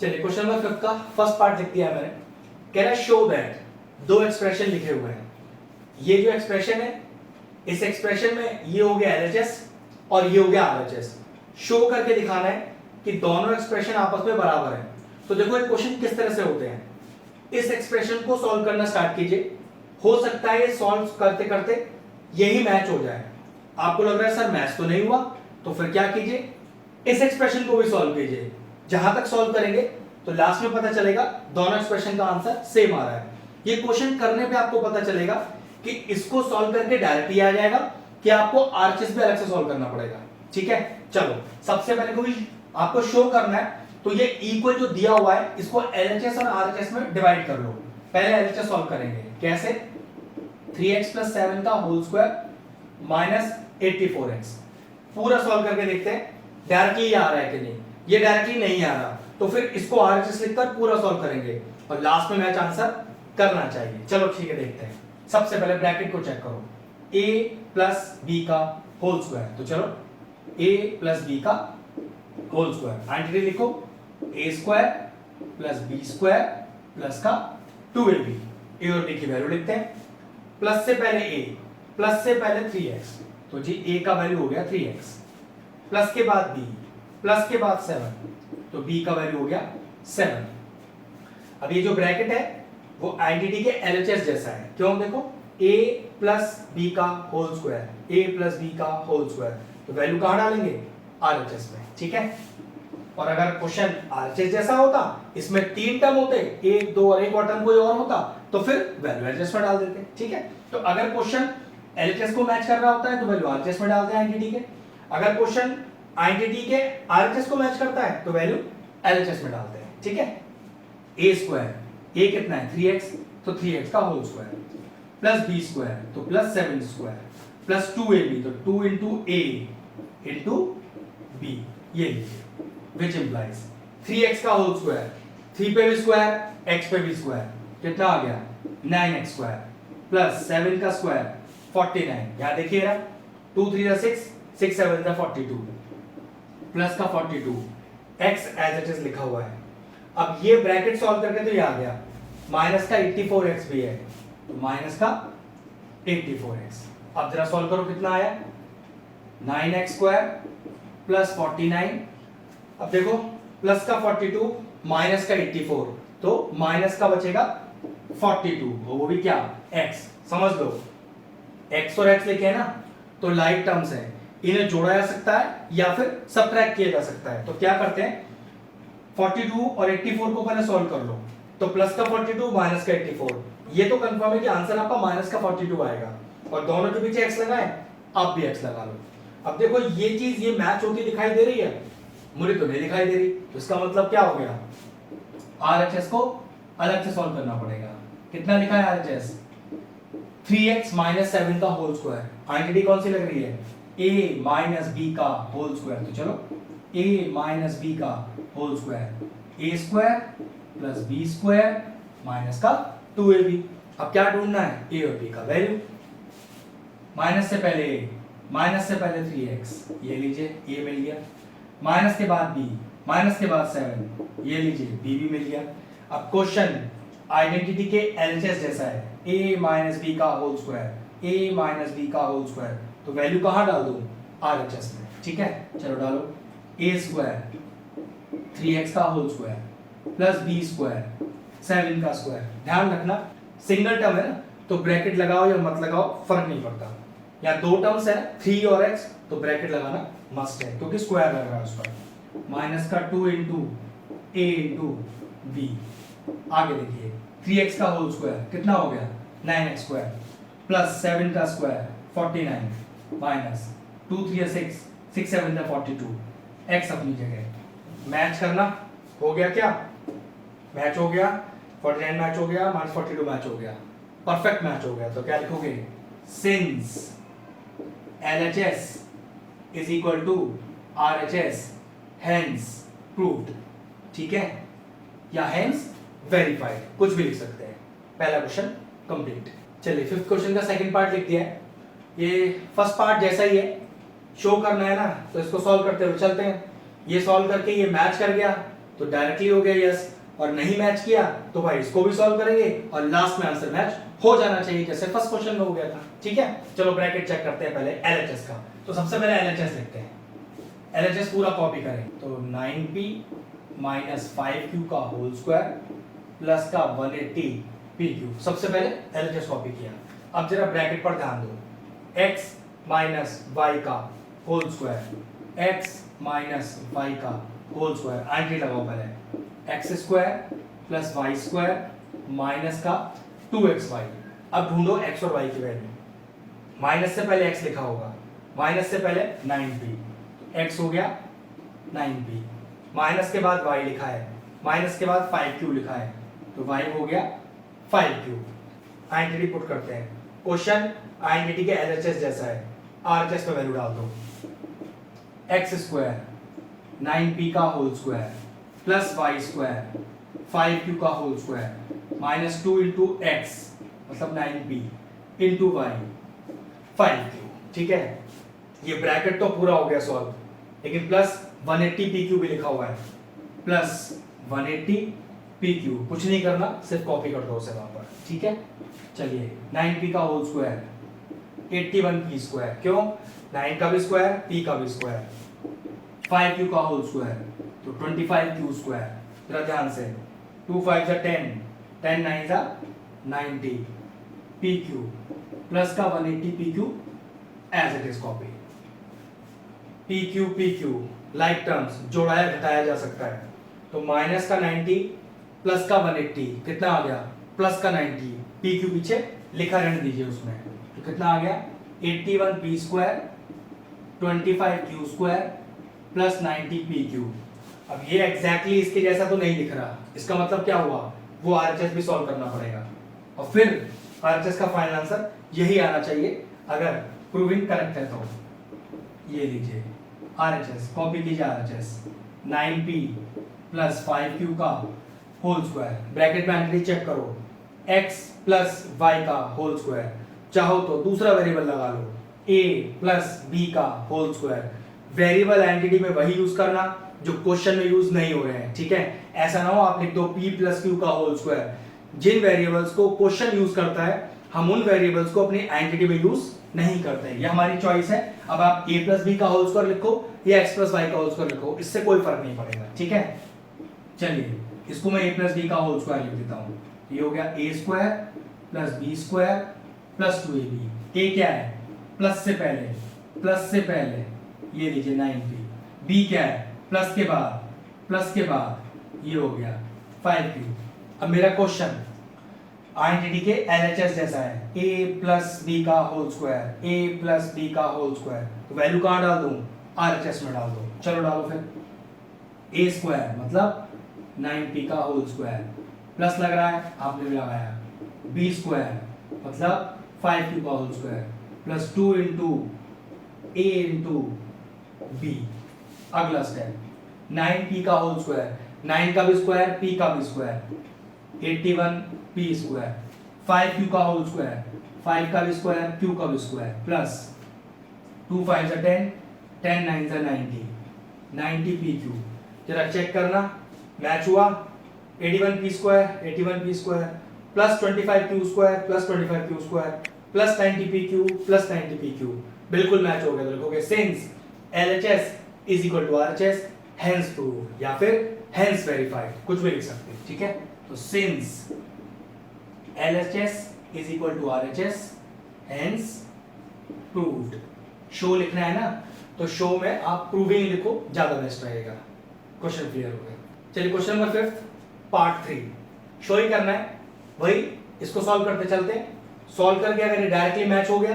चलिए question number 5 का first part लिख दिया है मैंने। कह रहा है शो दैट, दो एक्सप्रेशन लिखे हुए हैं। ये जो एक्सप्रेशन है, इस एक्सप्रेशन में ये हो गया एलएचएस और ये हो गया आरएचएस। शो करके दिखाना है कि दोनों एक्सप्रेशन आपस में बराबर हैं। तो देखो ये क्वेश्चन किस तरह से होते हैं। इस एक्सप्रेशन को सॉल्व करना स्टार्ट कीजिए। हो सकता है ये सॉल्व करते करते यही मैच हो जाए। आपको लग रहा है सर मैच तो नहीं हुआ, तो फिर क्या कीजिए, इस एक्सप्रेशन को भी सॉल्व कीजिए। जहां तक सॉल्व करेंगे तो लास्ट में पता चलेगा दोनों एक्सप्रेशन का आंसर सेम आ रहा है। ये क्वेश्चन करने पे आपको पता चलेगा कि इसको सॉल्व करके डायरेक्ट ही आ जाएगा कि आपको आरएचएस भी अलग से सॉल्व करना पड़ेगा। ठीक है, चलो सबसे पहले कोई आपको शो करना है तो ये इक्वल जो दिया हुआ है इसको एलएचएस और आरएचएस में डिवाइड कर लो। पहले एलएचएस सॉल्व करेंगे। कैसे? 3x + 7 का होल स्क्वायर माइनस 84x। पूरा सॉल्व करके देखते हैं डायरेक्टली ये आ रहा है कि नहीं। ये डायरेक्टली नहीं आ रहा तो फिर इसको आरएचएस लिखकर पूरा सॉल्व करेंगे और लास्ट में मैच आंसर करना चाहिए। चलो ठीक है, देखते हैं। सबसे पहले ब्रैकेट को चेक करो, a + b का होल स्क्वायर। तो चलो a + b का होल स्क्वायर एंटिटी लिखो, a² + b² प्लस का 2ab। a और b की वैल्यू लिखते हैं। प्लस से पहले a, प्लस से पहले 3x, तो जी a का वैल्यू हो गया 3x, प्लस के बाद b, प्लस के बाद 7, तो b का वैल्यू हो गया 7। अब ये जो ब्रैकेट है वो आइडेंटिटी के एलएचएस जैसा है। क्यों? देखो a + b का होल स्क्वायर, a + b का होल स्क्वायर, तो वैल्यू कहां डालेंगे? आरएचएस में। ठीक है, और अगर क्वेश्चन आरएचएस जैसा होता, इसमें 3 टर्म होते, 1, 2 और 1 और टर्म कोई और होता, तो फिर वैल्यू एलएचएस में डाल देते। ठीक है, तो अगर क्वेश्चन एलएचएस को मैच कर रहा होता है तो वैल्यू आरएचएस में डालते हैं आइडेंटिटी के। अगर क्वेश्चन आइडेंटिटी के आरएचएस को मैच करता है तो वैल्यू एलएचएस में डालते हैं। ठीक है, a², a कितना है? 3x, तो 3x का होल स्क्वायर, प्लस b² तो +7² प्लस 2ab, तो 2 × a × b। ये लीजिए, which implies 3x का होल स्क्वायर, 3 पे भी स्क्वायर, x पे भी स्क्वायर, कितना आ गया? 9x² प्लस 7 का स्क्वायर 49। यहां देखिए ना, 2 3 6, 6 7 42, प्लस का 42, x एज इट इज लिखा हुआ है। अब ये ब्रैकेट सॉल्व करके तो ये आ गया, माइनस का 84x भी है, तो माइनस का 84x। अब जरा सॉल्व करो, कितना आया? 9x² plus 49। अब देखो प्लस का 42 माइनस का 84, तो माइनस का बचेगा 42, वो भी क्या? x। समझ लो, x और x लिखे हैं ना, तो लाइक टर्म्स है, इन्हें जोड़ा जा सकता है या फिर सबट्रैक्ट किया जा सकता है। तो क्या करते हैं, 42 और 84 को पहले सॉल्व कर लो, तो प्लस का 42 माइनस का 84, ये तो कंफर्म है कि आंसर आपका माइनस का 42 आएगा। और दोनों के पीछे x लगाएं, आप भी x लगा लो। अब देखो ये चीज ये मैच होती दिखाई दे रही है, मुझे तो नहीं दिखाई दे रही, तो इसका मतलब क्या हो गया? आरएचएस को अलग से सॉल्व करना पड़ेगा। कितना लिखा है आरएचएस? 3x - 7 का होल स्क्वायर। आइडेंटिटी कौन सी लग रही है? a - b का होल स्क्वायर। तो चलो a - b का whole square, a² + b² minus का 2ab। अब क्या ढूंढना है? a और b का वैल्यू। माइनस से पहले a, माइनस से पहले 3x, ये लीजिए a मिल गया, माइनस के बाद b, माइनस के बाद 7, ये लीजिए b भी मिल गया। अब क्वेश्चन आइडेंटिटी के एलएचएस जैसा है, a - b का होल स्क्वायर, a - b का होल स्क्वायर, तो वैल्यू कहां डाल दूं? आरएचएस में। ठीक है, चलो डालो, a² 3x का होल स्क्वायर प्लस b² 7 का स्क्वायर। ध्यान रखना सिंगल टर्म है ना, तो ब्रैकेट लगाओ या मत लगाओ फर्क नहीं पड़ता। या दो टर्म्स है 3 और x, तो ब्रैकेट लगाना मस्ट है क्योंकि स्क्वायर लग रहा है उस पर। माइनस का 2 × a × b। आगे देखिए 3x का होल स्क्वायर कितना हो गया? 9x² प्लस 7 का स्क्वायर 49 माइनस 2 3 6, 6 7 42, x अपनी जगह। मैच करना हो गया क्या? मैच हो गया, 49 मैच हो गया, -42 मैच हो गया, परफेक्ट मैच हो गया। तो क्या लिखोगे? Since LHS is equal to RHS, hence proved। ठीक है, या hence verified, कुछ भी लिख सकते हैं। पहला क्वेश्चन कंप्लीट। चलिए 5th क्वेश्चन का सेकंड पार्ट लिख दिया है। ये फर्स्ट पार्ट जैसा ही है, शो करना है ना, तो इसको सॉल्व करते हुए चलते हैं। ये सॉल्व करके ये मैच कर गया तो डायरेक्टली हो गया यस, और नहीं मैच किया तो भाई इसको भी सॉल्व करेंगे और लास्ट में आंसर मैच हो जाना चाहिए, जैसे फर्स्ट क्वेश्चन में हो गया था। ठीक है, चलो ब्रैकेट चेक करते हैं पहले एलएचएस का। तो सबसे पहले एलएचएस लिखते हैं, एलएचएस पूरा कॉपी करें। तो 9p माइनस 5q का होल स्क्वायर प्लस का 180pq। सबसे पहले एलएचएस कॉपी किया। अब जरा ब्रैकेट पर ध्यान दो, x माइनस y का whole square, x minus y का होल स्क्वायर, आंटी लगाओ पहले, x square plus y square minus का 2xy। अब ढूंढो x और y की वैल्यू। माइनस से पहले x लिखा होगा, माइनस से पहले 9p, x हो गया 9p, माइनस के बाद y लिखा है, माइनस के बाद 5q लिखा है, तो y हो गया 5q। आइडेंटिटी पुट करते हैं। क्वेश्चन आइडेंटिटी के एलएचएस जैसा है, आरएचएस में वैल्यू डाल दो। x स्क्वायर 9p का whole square plus y square 5q का whole square minus 2 into x मतलब 9p इंटू y 5q। ठीक है, ये ब्रैकेट तो पूरा हो गया सॉल्व, लेकिन प्लस 180pq भी लिखा हुआ है, प्लस 180pq। कुछ नहीं करना, सिर्फ कॉपी कर दो उसे वहां पर। ठीक है, चलिए 9p का होल स्क्वायर 81p स्क्वायर, क्यों 9 का भी स्क्वायर p का भी स्क्वायर, 5q का होल स्क्वायर तो 25q स्क्वायर। जरा ध्यान से, 2 5 जा 10, 10 9 जा 90 pq प्लस का 180pq as it is copy. pq like terms जोड़ाया घटाया जा सकता है, तो माइनस का 90 प्लस का 180 कितना आ गया, प्लस का 90, pq पीछे लिखा रहने दीजिए उसमें, तो कितना आ गया 81p square 25q square plus 90pq। अब ये एग्जैक्टली इसके जैसा तो नहीं दिख रहा, इसका मतलब क्या हुआ, वो आरएचएस भी सॉल्व करना पड़ेगा और फिर आरएचएस का फाइनल आंसर यही आना चाहिए अगर प्रूविंग करेक्ट है तो। ये लीजिए आरएचएस, कॉपी कीजिए आरएचएस 9p प्लस 5q का होल स्क्वायर, ब्रैकेट में एंट्री चेक करो, x प्लस y का होल स्क्वायर, चाहो तो दूसरा वेरिएबल लगा लो a प्लस b का होल स्क्वायर। वेरिएबल एंटिटी में वही यूज करना जो क्वेश्चन में यूज नहीं हो रहे हैं। ठीक है, ऐसा ना हो आप लिख दो p प्लस q का होल स्क्वायर। जिन वेरिएबल्स को क्वेश्चन यूज करता है हम उन वेरिएबल्स को अपनी एंटिटी में यूज नहीं करते हैं, ये हमारी चॉइस है। अब आप a प्लस बी का होल स्क्वायर लिखो या x प्लस वाई का होल स्क्वायर लिखो, इससे कोई फर्क नहीं पड़ेगा। ठीक है, चलिए इसको मैं a प्लस बी का होल स्क्वायर लिख देता हूँ। ये हो गया a square plus B square plus 2ab। a क्या है, प्लस से पहले, प्लस से पहले ये लीजिए 9p, b क्या है, प्लस के बाद, प्लस के बाद ये हो गया 5q। अब मेरा क्वेश्चन आइडेंटिटी के एलएचएस जैसा है, a प्लस बी का whole square, a plus B का होल स्क्वायर, तो वैल्यू कहाँ डाल दूं, आरएचएस में डाल दो। चलो डालो फिर, a स्क्वायर मतलब 9p का होल स्क्वायर प्लस लग रहा है, आपने भी लगाया, b स्क्वायर मतलब 5q का whole square plus 2 into a into b। अगला स्टेप 9p का होल स्क्वायर, 9 का भी स्क्वायर p का भी स्क्वायर 81p स्क्वायर, 5q का होल स्क्वायर, 5 का भी स्क्वायर q का भी स्क्वायर प्लस 2 5 जा 10, 10 9 जा 90, 90pq। जरा चेक करना मैच हुआ, 81p square 81p square plus 25q square plus 25q square plus 90pq plus 90pq, बिल्कुल मैच हो गया। तो लिखोगे since LHS is equal to RHS hence proved या फिर हेंस वेरीफाइड, कुछ भी लिख सकते हैं। ठीक है, तो since LHS is equal to RHS hence proved. Show लिखना है ना, तो शो में आप प्रूविंग लिखो, ज्यादा बेस्ट रहेगा। क्वेश्चन क्लियर हो गया। चलिए क्वेश्चन नंबर 5 पार्ट 3 शो ही करना है, वही इसको सॉल्व करते चलते हैं। सॉल्व करके अगर डायरेक्टली मैच हो गया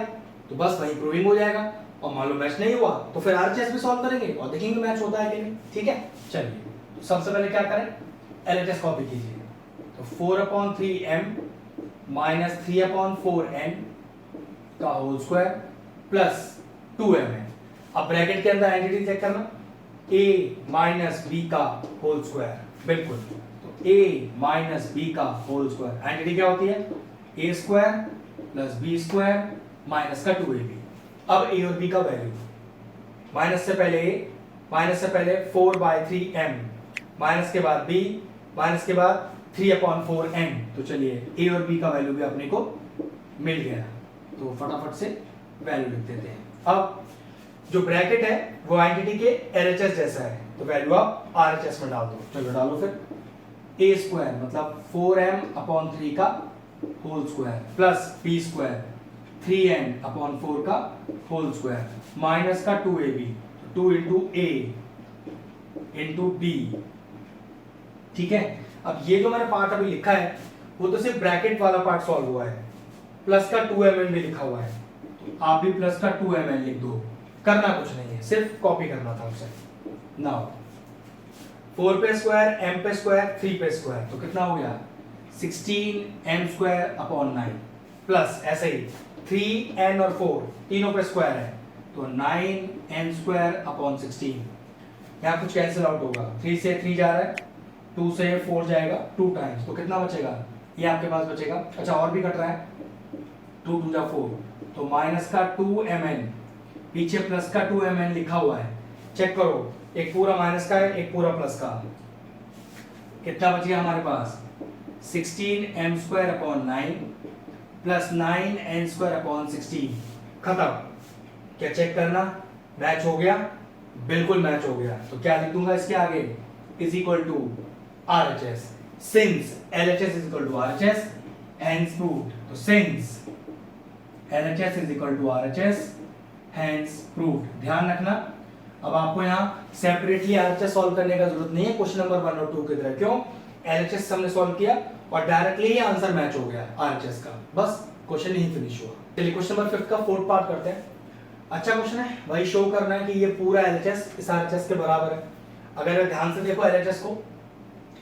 तो बस वही प्रूविंग हो जाएगा, और मान लो मैच नहीं हुआ तो फिर आरएचएस भी सॉल्व करेंगे और देखेंगे मैच होता है कि नहीं। ठीक है, चलिए तो सबसे पहले क्या करें, एलएचएस कॉपी कीजिए। तो 4/3m माइनस 3/4n का होल स्क्वायर प्लस 2m है। अब ब्रैकेट के अंदर एंटिटी चेक करना, a माइनस बी का होल स्क्वायर, बिल्कुल, तो a माइनस बी का होल स्क्वायर एंटिटी क्या होती है, a square plus B square minus का 2ab। अब a और b का वैल्यू, माइनस से पहले a, माइनस से पहले 4/3m माइनस के बाद b, माइनस के बाद 3/4n। तो चलिए a और b का वैल्यू भी अपने को मिल गया, तो फटाफट से वैल्यू लिख देते हैं। अब जो ब्रैकेट है वो आइडेंटिटी के LHS जैसा है, तो वैल्यू आप RHS में डाल दो। चलो डालो फिर, a स्क्वायर मतलब 4m/3 का whole square plus b square 3n/4 का होल स्क्वायर माइनस का 2ab, 2 into a into b। ठीक है, अब ये जो मैंने पार्ट अभी लिखा है वो तो सिर्फ ब्रैकेट वाला पार्ट सॉल्व हुआ है, प्लस का 2mn भी लिखा हुआ है, तो आप भी प्लस का 2mn लिख दो। करना कुछ नहीं है, सिर्फ कॉपी करना था उसे। नाउ 4 पे स्क्वायर, m पे स्क्वायर, 3 पे स्क्वायर, तो कितना हो गया 16m²/9 प्लस ऐसे ही 3n और 4 तीनों पे स्क्वायर है, तो 9n²/16। यहाँ कुछ कैंसिल आउट होगा, 3 से 3 जा रहा है, 2 से 4 जाएगा 2 टाइम्स, तो कितना बचेगा, ये आपके पास बचेगा। अच्छा और भी कट रहा है, 2 2 जा 4, तो माइनस का 2mn, पीछे प्लस का 2mn लिखा हुआ है। चेक करो, एक पूरा माइनस का है, एक पूरा प्लस का, कितना बच गया हमारे पास 16m²/9 प्लस 9n²/16। खत्म। क्या चेक करना, मैच हो गया, बिल्कुल मैच हो गया। तो क्या लिख दूंगा इसके आगे, is equal to RHS, since LHS is equal to RHS hence proved। तो since LHS is equal to RHS hence proved। ध्यान रखना, अब आपको यहाँ सेपरेटली RHS सॉल्व करने का जरूरत नहीं है क्वेश्चन नंबर 1 और 2 की तरह। क्यों, LHS हमने सॉल्व किया और डायरेक्टली ही आंसर मैच हो गया RHS का, बस क्वेश्चन ही फिनिश हुआ। चलिए क्वेश्चन नंबर 5 का फोर्थ पार्ट करते हैं। अच्छा क्वेश्चन है, वही शो करना है कि ये पूरा LHS इस RHS के बराबर है। अगर ध्यान से देखो LHS को,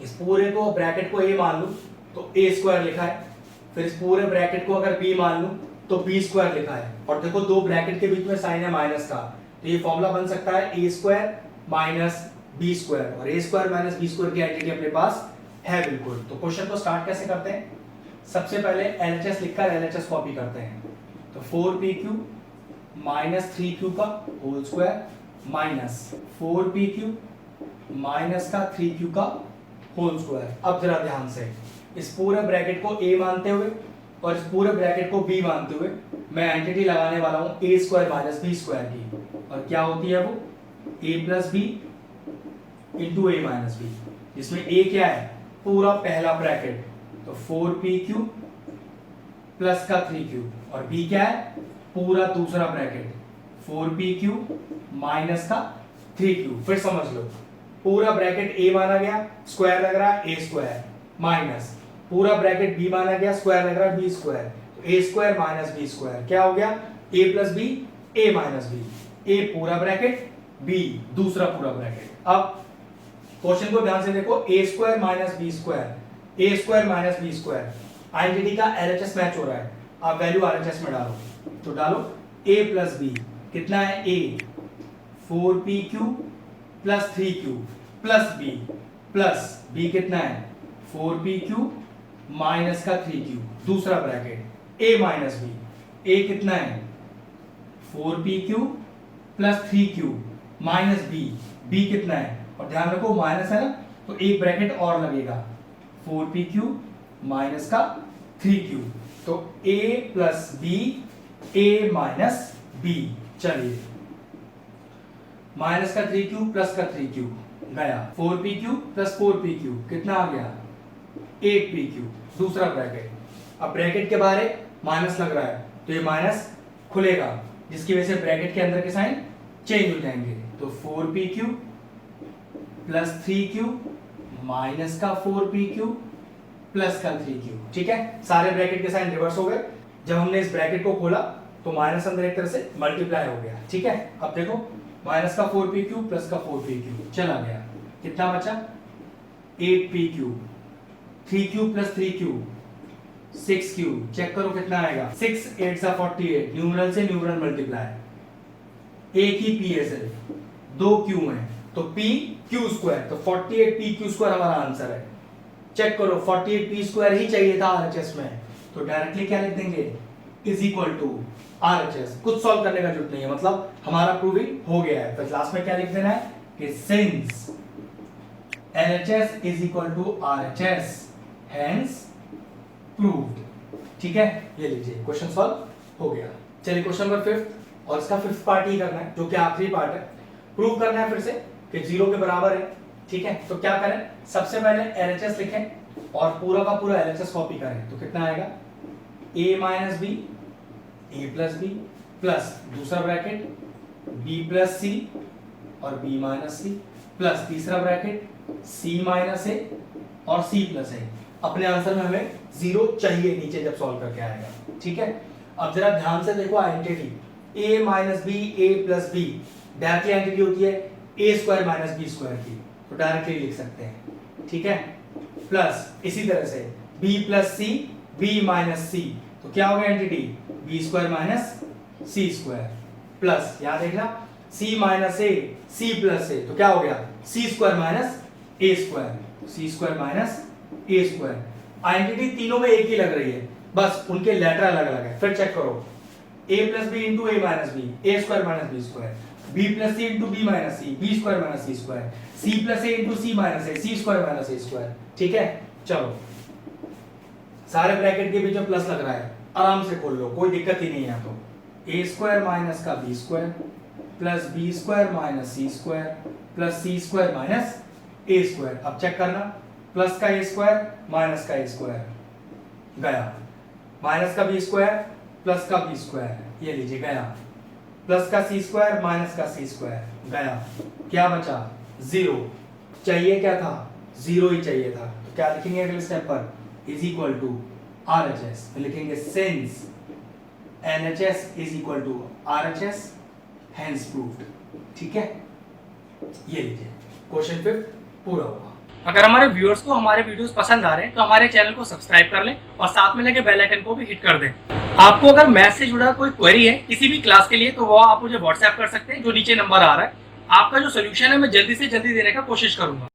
इस पूरे को ब्रैकेट को a मान लूं तो a² लिखा है, फिर इस पूरे ब्रैकेट को अगर b मान लूं तो b² लिखा है, और देखो दो ब्रैकेट के बीच में साइन है माइनस का, तो ये फॉर्मूला बन सकता है a² माइनस b², और a² माइनस b² की आइडेंटिटी अपने पास है बिल्कुल। तो क्वेश्चन को स्टार्ट कैसे करते हैं, सबसे पहले LHS लिखकर LHS कॉपी करते हैं, तो 4pq माइनस 3q का whole square minus 4pq minus का 3q का होल स्क्वायर। अब जरा ध्यान से, इस पूरे ब्रैकेट को a मानते हुए और इस पूरे ब्रैकेट को b मानते हुए मैं आइडेंटिटी लगाने वाला हूं a² माइनस b² की, और क्या होती है वो a plus b into a minus b, जिसमें a क्या है पूरा पहला ब्रैकेट, तो 4pq प्लस का 3q, और b क्या है पूरा दूसरा ब्रैकेट 4pq माइनस का 3q। फिर समझ लो, पूरा ब्रैकेट a माना गया, स्क्वायर लग रहा है a² माइनस पूरा ब्रैकेट b माना गया, स्क्वायर लग रहा है b², तो a² माइनस b², क्या हो गया a plus b a minus b, a पूरा ब्रैकेट b दूसरा पूरा ब्रैकेट। अब क्वेश्चन को ध्यान से देखो, a² माइनस b² आइडेंटिटी का LHS मैच हो रहा है, आप वैल्यू RHS में डालो, तो डालो a प्लस b, कितना है a 4pq plus 3q plus b, plus b कितना है 4pq माइनस का 3q दूसरा bracket a minus b, a कितना है 4pq plus 3q minus b, b कितना है, और ध्यान रखो माइनस है ना, तो एक ब्रैकेट और लगेगा 4pq माइनस का 3q, तो a plus b a minus b। चलिए माइनस का 3q प्लस का 3q गया, 4pq प्लस 4pq कितना आ गया 8pq दूसरा ब्रैकेट। अब ब्रैकेट के बाहर माइनस लग रहा है, तो ये माइनस खुलेगा, जिसकी वजह से ब्रैकेट के अंदर के साइन चेंज हो जाएंगे, तो 4pq प्लस 3q माइनस का 4pq प्लस का 3q। ठीक है, सारे ब्रैकेट के साइन रिवर्स हो गए। जब हमने इस ब्रैकेट को खोला तो माइनस अंदर एक तरह से मल्टीप्लाई हो गया। ठीक है, अब देखो माइनस का 4pq प्लस का 4pq चला गया, कितना बचा 8pq, 3q plus 3q 6q, check करो कितना आएगा 6 8 सा 48, न्यूमरल से न्यूमरल मल्टीप्लाई, एक ही p है सिर्फ, दो q है तो p q², तो 48pq² हमारा आंसर है। चेक करो 48p² ही चाहिए था RHS में, तो डायरेक्टली क्या लिख देंगे इज इक्वल टू RHS, कुछ सॉल्व करने का जरूरत नहीं है, मतलब हमारा प्रूविंग हो गया है। तो लास्ट में क्या लिख देना है कि since LHS is equal to RHS, hence proved. ठीक है, ये लीजिए क्वेश्चन सॉल्व हो गया। चलिए क्वेश्चन नंबर 5 और इसका 5th पार्ट ही करना है, जो कि आखिरी पार्ट है। प्रूव करना है फिर से कि 0 के बराबर है। ठीक है, तो क्या करें, सबसे पहले LHS लिखें और पूरा का पूरा LHS कॉपी करें। तो कितना आएगा, a minus B, a plus B, plus दूसरा ब्रैकेट b प्लस सी और b माइनस सी, प्लस तीसरा ब्रैकेट c माइनस ए और c प्लस ए। अपने आंसर में हमें 0 चाहिए नीचे जब सॉल्व करके आएगा। ठीक है, अब जरा ध्यान से देखो identity a minus B, a plus b directly identity होती है a square minus b square की, तो डायरेक्टली लिख सकते हैं। ठीक है, प्लस इसी तरह से b प्लस सी, b माइनस सी, तो क्या हो गया identity b square minus c square, plus यहां देखना c minus a, c plus a, तो क्या हो गया c square minus a square, c square minus a square. Identity तीनों में एक ही लग रही है, बस उनके लेटर अलग अलग है। फिर चेक करो, a plus b into a minus b, a square minus b square, b plus c into b minus c, b square minus c square, c plus a into c minus a, c square minus a square. ठीक है, चलो सारे bracket के बीच में plus लग रहा है, आराम से खोल लो, कोई दिक्कत ही नहीं है। तो a स्क्वायर माइनस का b square plus b square minus c square plus c square minus a square. अब चेक करना, प्लस का a स्क्वायर माइनस का a स्क्वायर गया, माइनस का b स्क्वायर प्लस का b स्क्वायर, ये लीजिए गया, प्लस का c स्क्वायर माइनस का c स्क्वायर गया, क्या बचा 0। चाहिए क्या था, 0 ही चाहिए था। तो क्या लिखेंगे अगले स्टेप पर, इज इक्वल टू RHS, तो लिखेंगे since LHS is equal to RHS, hence proved. ठीक है, ये लीजिए क्वेश्चन 5 पूरा हुआ। अगर हमारे व्यूअर्स को हमारे वीडियोस पसंद आ रहे हैं तो हमारे चैनल को सब्सक्राइब कर लें और साथ में लगे बेल आइकन को भी हिट कर दें। आपको अगर मैथ से जुड़ा कोई क्वेरी है किसी भी क्लास के लिए, तो वो आप मुझे व्हाट्सएप कर सकते हैं, जो नीचे नंबर आ रहा है। आपका जो सोल्यूशन है मैं जल्दी से जल्दी देने का कोशिश करूंगा।